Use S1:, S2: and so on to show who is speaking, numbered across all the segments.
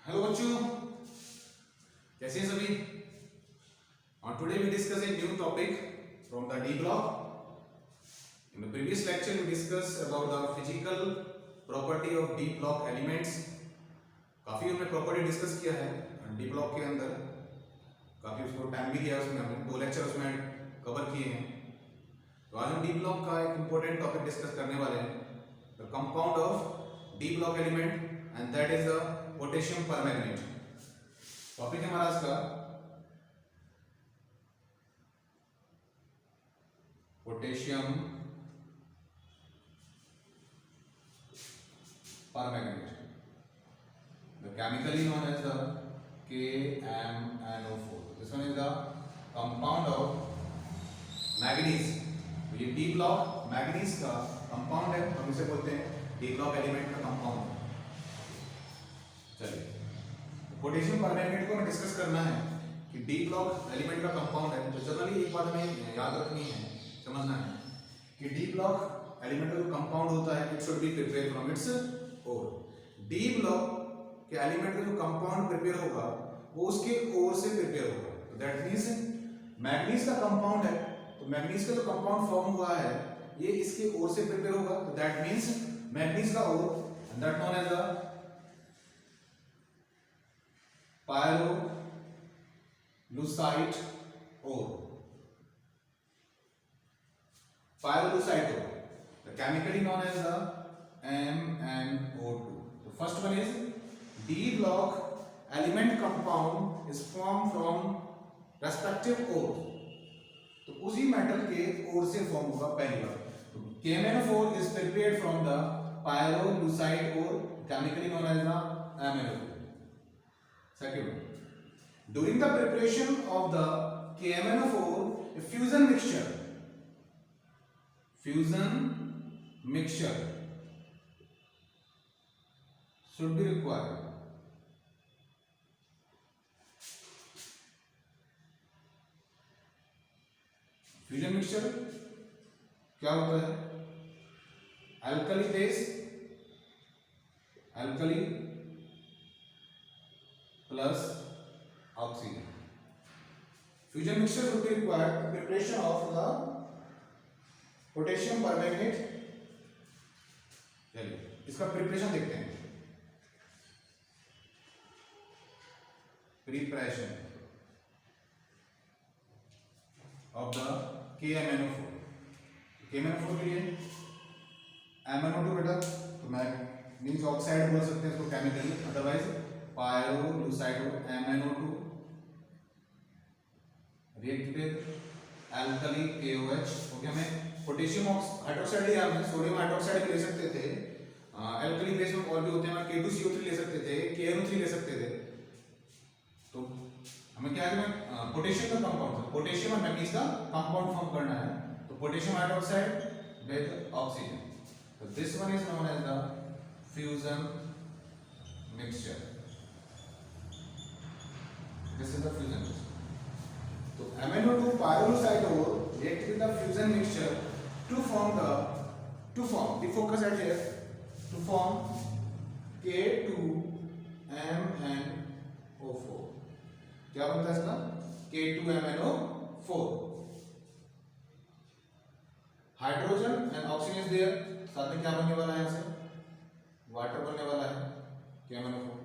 S1: Hello बच्चों, कैसे हैं सभी। और today we discuss a new topic from the d block. In the previous lecture we discuss about the physical property of d block elements. काफी हमने property discuss किया है डी ब्लॉक के अंदर, काफी उसको टाइम भी दिया, उसमें हमने 2 लेक्चर उसमें कवर किए हैं। तो आज हम डी ब्लॉक का एक इंपॉर्टेंट टॉपिक डिस्कस करने वाले हैं, the compound of d block element and that is the potassium permanganate. Topic है हमारा आज का potassium permanganate, the chemically known as the KMnO4। This one is the compound of manganese. तो ये d block manganese का compound है, हम इसे बोलते हैं डी ब्लॉक एलिमेंट का कंपाउंड। चलिए, पोटेशियम परमैंगनेट को हमें डिस्कस करना है कि डी ब्लॉक एलिमेंट का कंपाउंड है। तो जनरली एक बात हमें याद रखनी है, समझना है कि डी ब्लॉक एलिमेंट का जो कंपाउंड होता है it should be prepared from its ore. D block के एलिमेंट का जो कंपाउंड प्रिपेयर होगा वो उसके ओर से प्रिपेयर होगा। तो दैट मींस मैग्नीज का कंपाउंड है, तो मैग्नीज का जो कंपाउंड फॉर्म हुआ है ये इसके ओर से प्रिपेयर होगा। तो दैट मींस मैग्नीज का ore, and that known as the pyrolusite ore। pyrolusite ore, the chemically known as the MnO2। the first one is D block element compound is formed from respective ore। तो उसी metal के ओर से form होगा पहली बार। तो KMnO4 is prepared from the pyrolusite ore, chemically known as the MnO2। Second one, during the preparation of the KMnO4, a fusion mixture should be required। Fusion mixture क्या होता है? Alkali base, alkali plus oxygen। Fusion mixture would be required for preparation of the potassium permanganate। चलिए इसका preparation देखते हैं। Preparation of the KMnO4। KMnO4 के लिए MnO2 बेटा, तो मैग्नीज ऑक्साइड बोल सकते हैं इसको chemically, otherwise pyrolusite MnO2 react with alkali KOH। Okay, हमें पोटेशियम हाइड्रोक्साइड लिया, हमने सोडियम हाइड्रोक्साइड ले सकते थे, अल्कली बेस में और भी होते हैं, K2CO3 ले सकते थे, KNO3 ले सकते थे। तो हमें क्या है, पोटेशियम का कंपाउंड, पोटेशियम और मैग्नीज का कंपाउंड फॉर्म करना है। तो पोटेशियम हाइड्रोक्साइड विद ऑक्सीजन, तो this one is known as the fusion mixture. This is the fusion mixture। तो MnO2 pyrolusite ore react with the fusion mixture to form the focus at here, to form K2MnO4। क्या बनता है इसका? K2MnO4। Hydrogen and oxygen is there, साथ में क्या बनने वाला है? यहाँ से वाटर बनने वाला है KMnO4।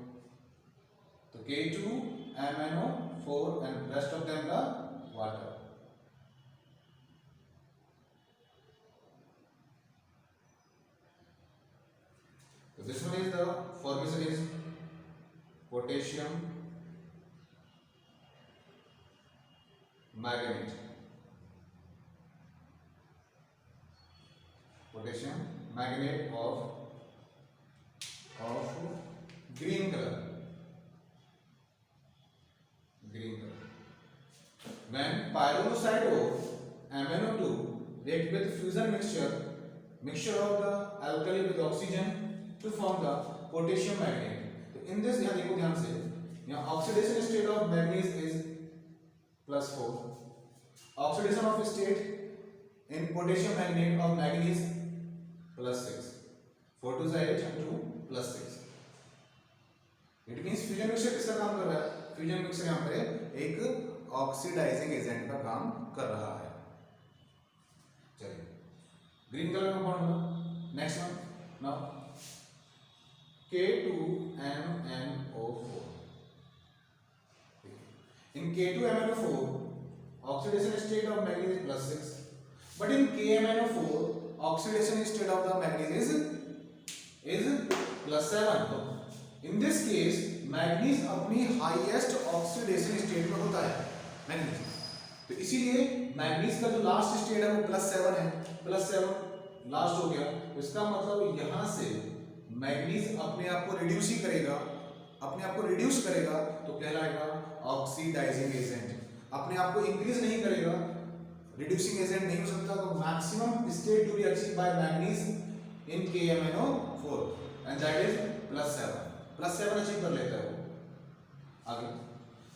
S1: तो K2MnO4 and rest of them the water। So this one is the formation is potassium manganate, potassium manganate of green color। When pyrolusite ore MnO2 react with fusion mixture of the alkali with oxygen to form the potassium manganate। तो in this यहाँ देखो ध्यान से, यहाँ oxidation state of manganese is +4, oxidation of state in potassium manganate of manganese +6, 4 to 8 and 2 +6। It means fusion mixture किसका काम कर रहा है? फ्यूजन मिक्सचर यहाँ पर एक ऑक्सीडाइजिंग एजेंट का काम कर रहा है। चलिए ग्रीन कलर का कौन होगा? Next one now K2MnO4. In K2MnO4, oxidation state of manganese is +6, but in KMnO4, oxidation state of the manganese is +7. In this case, manganese अपनी highest oxidation state में होता है manganese। तो इसीलिए मैग्नीज का जो लास्ट स्टेट है वो +7 है, +7 लास्ट हो गया। तो इसका मतलब यहाँ से मैग्नीज अपने आप को रिड्यूस ही करेगा, अपने आप को रिड्यूस करेगा तो कहलाएगा ऑक्सीडाइजिंग एजेंट। अपने आप को इंक्रीज नहीं करेगा, रिड्यूसिंग एजेंट नहीं हो सकता। तो maximum state to be achieved by manganese in KMnO4 and that is +7 achieve कर लेता है वो। आगे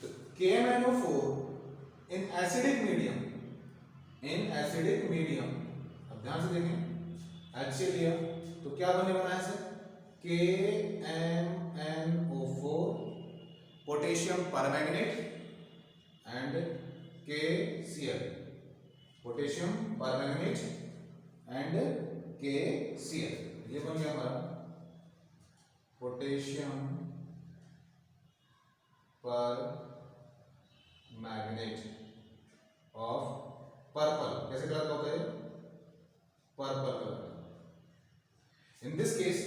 S1: तो KMnO4 इन एसिडिक मीडियम, अब ध्यान से देखें, HCl लिया तो क्या बने बना है sir? KMnO4 potassium permanganate and KCl, potassium permanganate and KCl, ये बन गया हमारा पोटेशियम परमैंगनेट ऑफ पर्पल। कैसे कलर का होता है? पर्पल कलर का। In this case,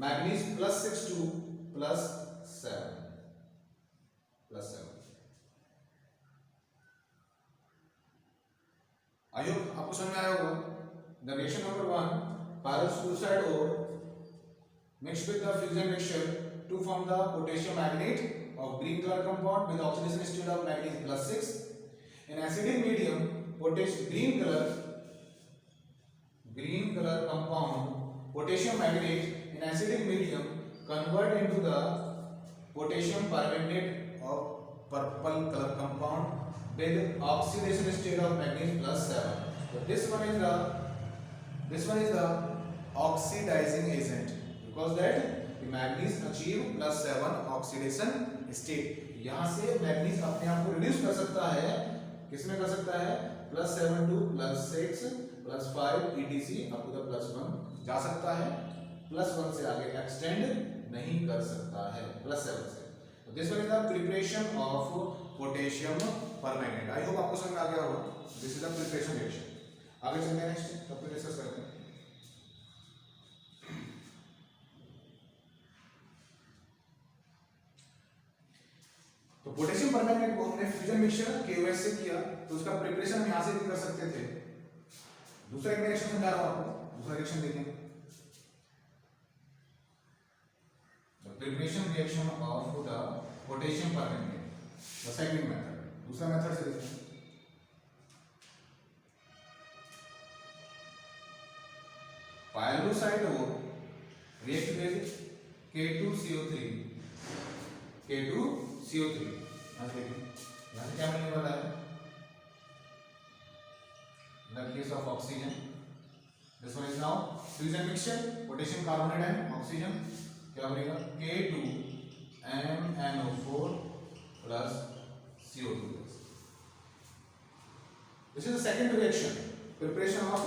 S1: manganese +6 to +7. I hope आपको समझ में आया होगा। The reaction number 1, pyrrole fluoride ore mixed with the fusion mixture to form the potassium manganate of green color compound with oxidation state of manganese +6. In acidic medium, green color compound potassium manganate in acidic medium convert into the potassium permanganate of purple color compound with oxidation state of manganese +7. So this one is the oxidizing agent because that the manganese achieve +7 oxidation state। यहाँ से manganese अपने आप को reduce कर सकता है, किसमें कर सकता है? +7 to +6 +5 etc up to the +1 जा सकता है, +1 से आगे एक्सटेंड नहीं कर सकता है +7 से। तो this one is the preparation of potassium permanganate. I hope आपको समझ में आ गया होगा। This is the preparation reaction. आगे चलते हैं, नेक्स्ट टॉपिक डिस्कस करते हैं। तो पोटेशियम परमैंगनेट को हमने फ्यूजन मिक्सचर KOH से किया, तो उसका प्रिपरेशन हम यहां से भी कर सकते थे। दूसरा एक रिएक्शन समझा रहा हूं आपको, दूसरा रिएक्शन देखें। The preparation reaction of the potassium permanganate, the second method. दूसरा मेथड से देखें। पायरोसाइड ore react with K2CO3, यहाँ से देखिए, यहाँ से क्या मिलने वाला है? In the case of oxygen, this one is now fusion mixture, potassium carbonate and oxygen, क्या बनेगा? K2MnO4 plus CO2. This is the second reaction, preparation of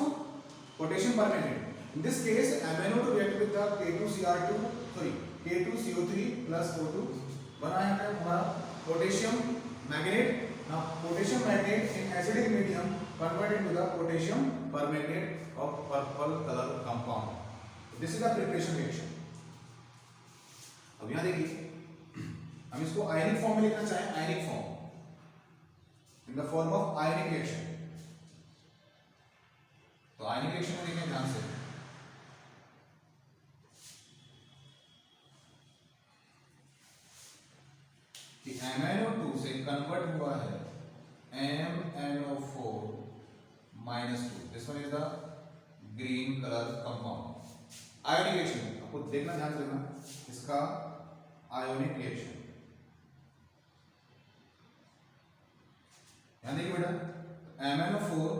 S1: potassium permanganate. In this case, MnO2 react with the K2CO3 plus O2, बना यहाँ पे हमारा potassium magnet. Now potassium magnate in acidic medium convert into the potassium permanganate of purple color compound. This is the preparation reaction. अब यहाँ देखिए, हम इसको ionic form में लिखना चाहें, ionic form in the form of ionic reaction. तो आयनिक reaction में देखें ध्यान से, कि MnO2 से कन्वर्ट हुआ है MnO4 -2। This one is the green colour compound. Ionic reaction आपको देखना, ध्यान देना, इसका आयोनिक रिएक्शन। ध्यान देखिए बेटा, MnO4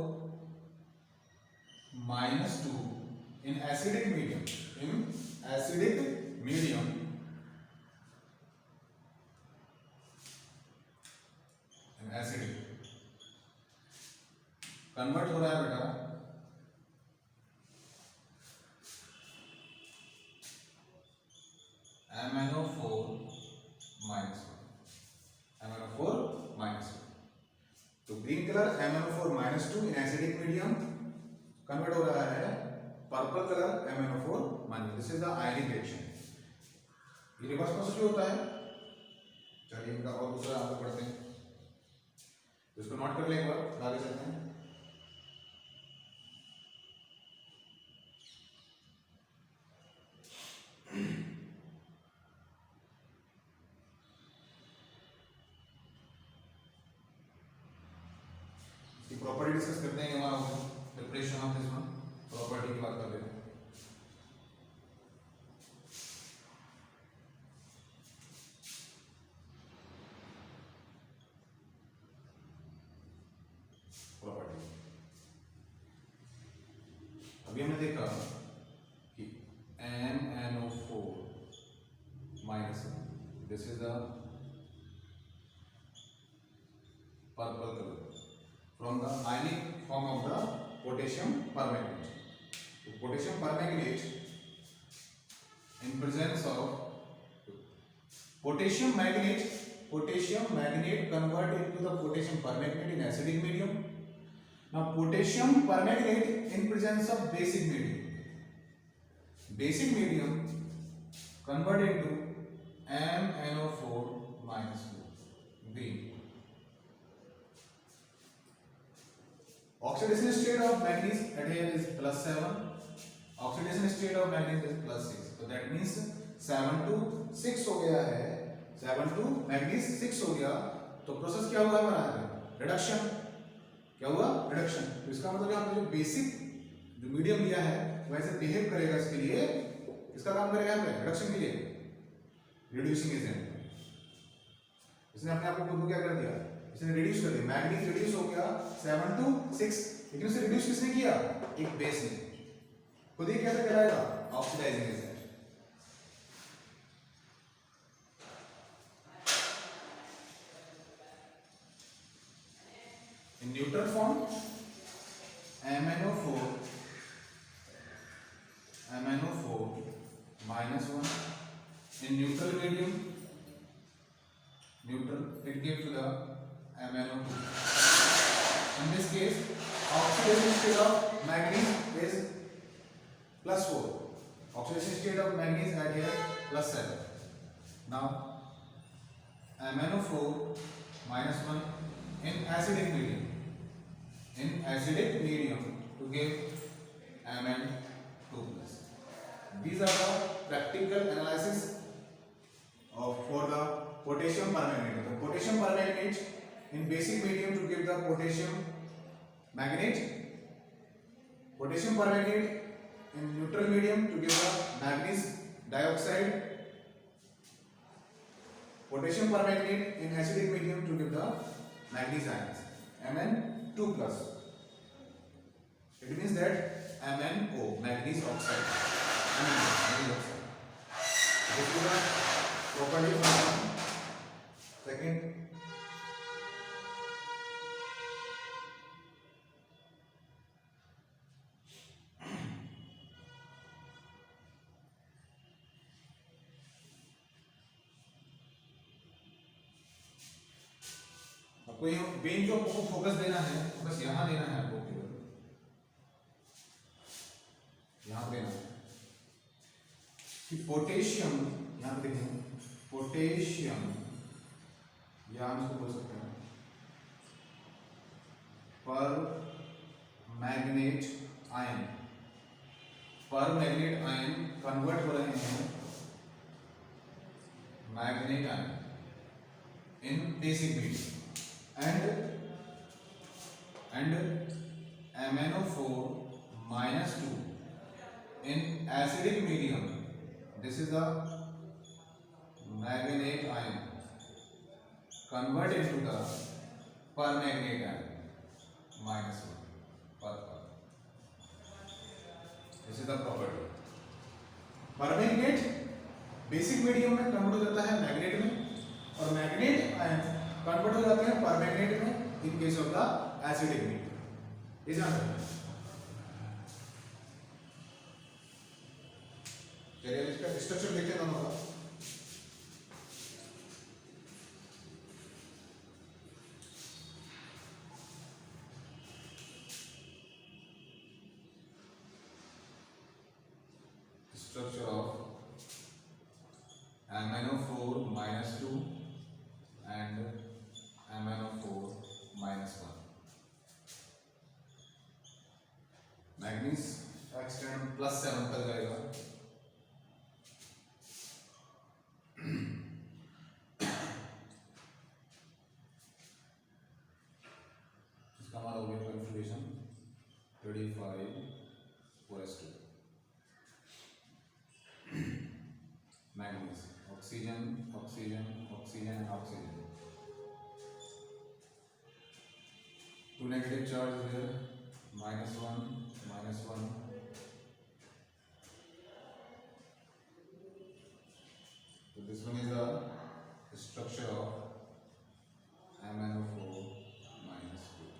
S1: -2 in acidic medium, convert हो रहा है बेटा MnO4 -1, MnO4 -1. तो green colour MnO4 -2 in acidic medium convert हो रहा है purple colour MnO4 -. This is the ionic reaction. ये रिवर्स प्रोसेस भी होता है. चलिए इनका और दूसरा आगे पढ़ते हैं. इसको नोट कर ले एक बार, आगे चलते हैं. प्रॉपर्टी डिस्कस करते हैं. हमारा preparation of this one property की बात कर रहे हैं. प्रॉपर्टी अभी हमने देखा कि MnO4 -1, this is the purple colour from the ionic form of the potassium permanganate. So, potassium permanganate in presence of potassium manganate convert into the potassium permanganate in acidic medium. Now potassium permanganate in presence of basic medium convert into MnO4 -2 green. Oxidation state of manganese at here is +7. Oxidation state of manganese is +6. So that means 7 to 6 हो गया है. 7 to manganese 6 हो गया. तो process क्या हुआ हमारा? Reduction. क्या हुआ? रिडक्शन. तो इसका मतलब आपने जो बेसिक जो मीडियम लिया है वैसे बिहेव करेगा. इसके लिए इसका काम करेगा यहाँ पे रिडक्शन के लिए. Reducing agent. इसने अपने आप को खुद को क्या कर दिया? इसने रिड्यूस कर दिया. मैग्नीज रिड्यूस हो गया 7 to 6. लेकिन उसे रिड्यूस किसने किया? एक बेस ने. खुद ही कैसे कराएगा? Oxidizing agent. In neutral form MnO4 -1 in neutral medium, it gives to the MnO2. In this case, oxidation state of manganese is +4. Oxidation state of manganese at here +7. Now MnO4 -1 in acidic medium to give Mn2+. These are the practical analysis for the potassium permanganate. The potassium permanganate in basic medium to give the potassium manganate. Potassium permanganate in neutral medium to give the manganese dioxide. Potassium permanganate in acidic medium to give the manganese ions. Mn2+. It means that MnO, manganese oxide. Manganese oxide. This is the property of second. आपको ये main जो आपको focus देना है बस यहाँ देना है. आपको केवल यहाँ देना है कि पोटेशियम, यहाँ पे देखें पोटेशियम, या हम इसको बोल सकते हैं पर मैग्नेट आयन कन्वर्ट हो रहे हैं manganate ion in basic medium and MnO4 -2 in acidic medium. This is the manganate ion converted into the permanganate ion -1 per. This is the property. Permanganate basic medium में convert हो जाता है magnet में, और manganate ion convert हो जाते हैं permanganate में in case of the acidic medium. ये ध्यान रखना। चलिए इसका स्ट्रक्चर देखते हैं दोनों का। Structure of MnO4 minus 2 and MnO4 minus 1. Manganese extend +7 तक जाएगा। इसका हमारा हो गया configuration 35 4s2। Manganese oxygen oxygen oxygen oxygen, 2 negative charge here, -1 -1। So this one is the structure of MnO4 minus 2.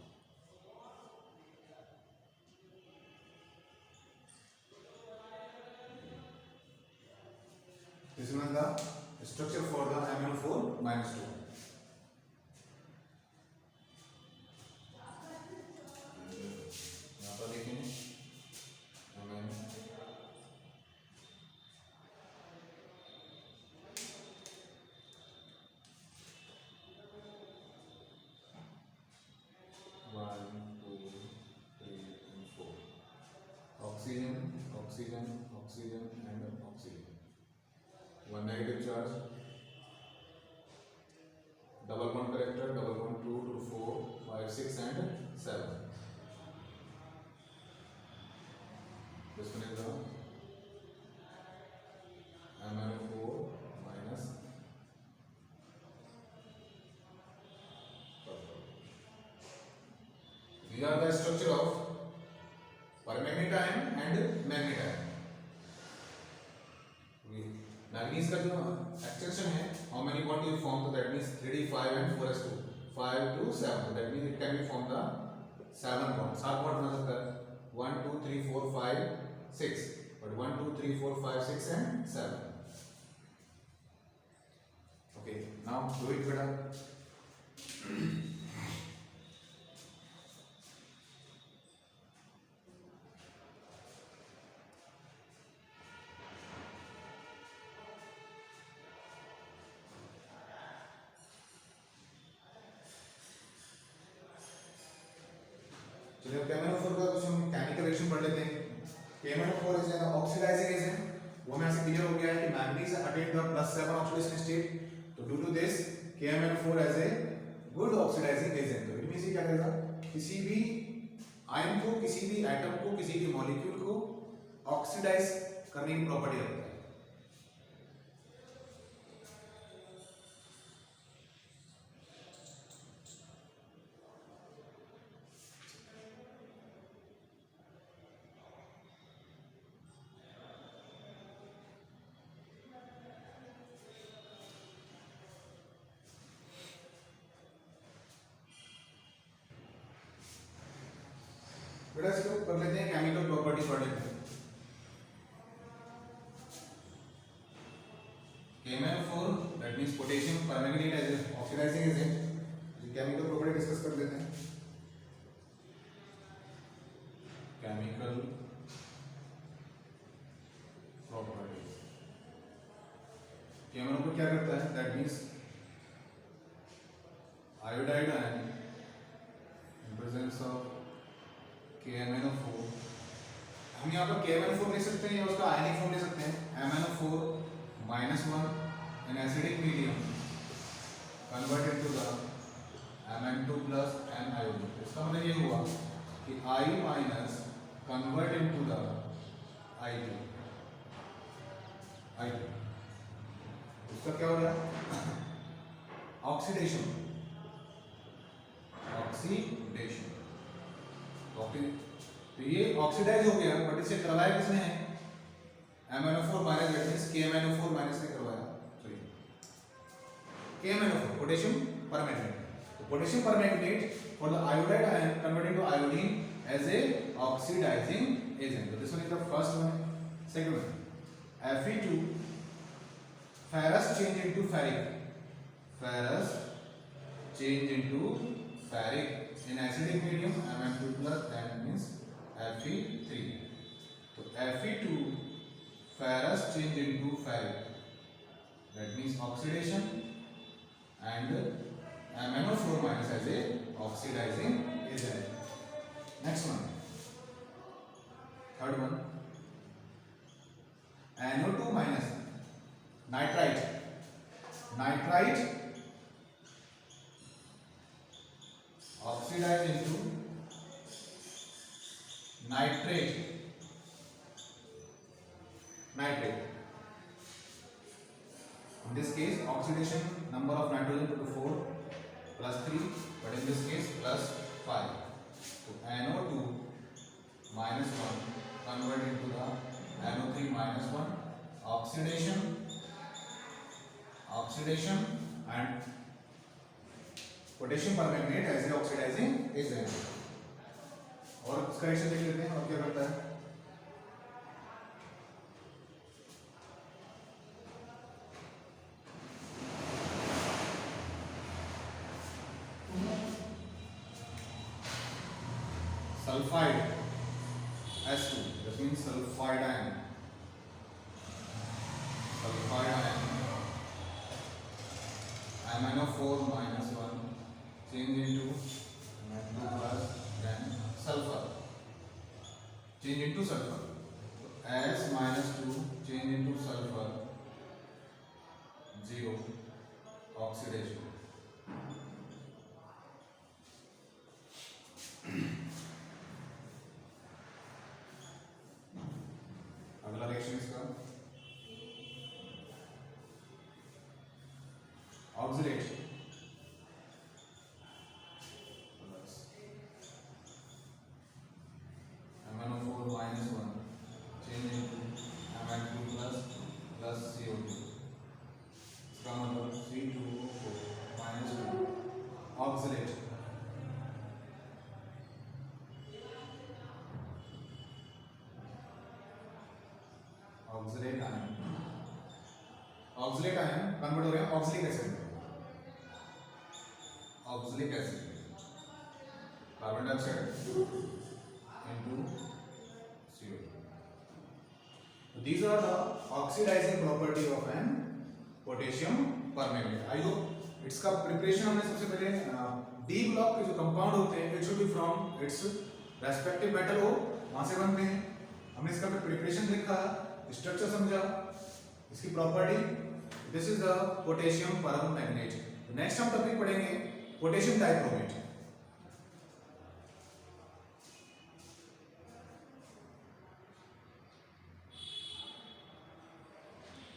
S1: This one is the structure for the MnO4 minus 2. यहाँ पर देखें MN oxygen, oxygen, oxygen and oxygen. 1 negative charge, double bond character, double bond 2 to 4, 5, 6 and 7. This one is the MnO4 minus purple. These are the structure of permanganate ion and magnetite ion. Manganese का जो extension है, how many bond you form, so that means 3d 5 and 4s2, 5 to 7, so that means it can be form the 7 bond, 7 bond बना सकता है, 1 2 3 4 5 6, but 1 2 3 4 5 6 and 7. Okay, now do it बेटा। चलिए KMnO4 का कुछ हम केमिकल रिएक्शन पढ़ लेते हैं। KMnO4 is an oxidising agent. वो हमें से क्लियर हो गया है कि manganese attain the +7 oxidation state, तो due to this KMnO4 as a good oxidising agent. तो इट मींस ये क्या करेगा, किसी भी आयन को, किसी भी एटम को, किसी भी मॉलिक्यूल को ऑक्सीडाइज करने की प्रॉपर्टी रखता है। बेटा इसको कर लेते हैं, केमिकल प्रॉपर्टी पढ़ लेते हैं। KMnO4 that means potassium permanganate as oxidizing agent, chemical property discuss कर लेते हैं। केमिकल प्रॉपर्टी, KMnO4 क्या करता है, that means iodide ion in presence of KMnO4, हम यहाँ पर KMnO4 लिख सकते हैं या उसका आयनिक फॉर्म ले सकते हैं, MnO4 -1 in acidic medium converted to the Mn2 plus n iodine। इसका मतलब ये हुआ कि I minus convert into the I2। इसका क्या हो रहा है, ऑक्सीडेशन, तो ये ऑक्सीडाइज हो गया, बट इसे करवाया किसने है, MnO4 minus, that means KMnO4 minus ने करवाया। सॉरी, KMnO4 पोटेशियम परमैंगनेट, तो potassium permanganate for the iodide ion converted to iodine as a oxidizing agent. So this one is the first one. Second one, Fe2 ferrous change into ferric. Ferrous change into ferric in acidic medium. Mn2 plus, that means Fe3. So Fe2 ferrous change into ferric, that means oxidation, and MnO4 minus as a oxidizing agent. Next one, third one, NO2 minus nitrite. Nitrite oxidize into nitrate. Nitrate. In this case, oxidation number of nitrogen to 4 plus 3, but in this case plus 5. So NO2 minus 1 convert into the NO3 minus 1. Oxidation and potassium permanganate as a oxidizing agent. और इसका reaction देख लेते हैं और क्या करता है. Sulphide S2, that means sulfide ion. Sulfide ion MnO4 minus 1 change into Mn2 plus, then sulfur change into sulfur. So S minus 2 change into sulfur, 0 oxidation. अगला रिएक्शन इसका oxidate MnO4 minus 1 change into Mn2 plus CO2. इसका मतलब C2O4 minus 2 oxidate. Oxalate ion convert हो रहे हैं oxalic acid में. Oxalic acid carbon dioxide into CO2. So these are the oxidizing property of an potassium permanganate. I hope इसका preparation हमने सबसे पहले डी ब्लॉक के जो कंपाउंड होते हैं it should B from its respective metal हो, वहां से बनते हैं. हमने इसका प्रिपरेशन देखा, स्ट्रक्चर समझा, इसकी property. This is the potassium permanganate. Next हम टॉपिक पढ़ेंगे पोटेशियम डाइक्रोमेट.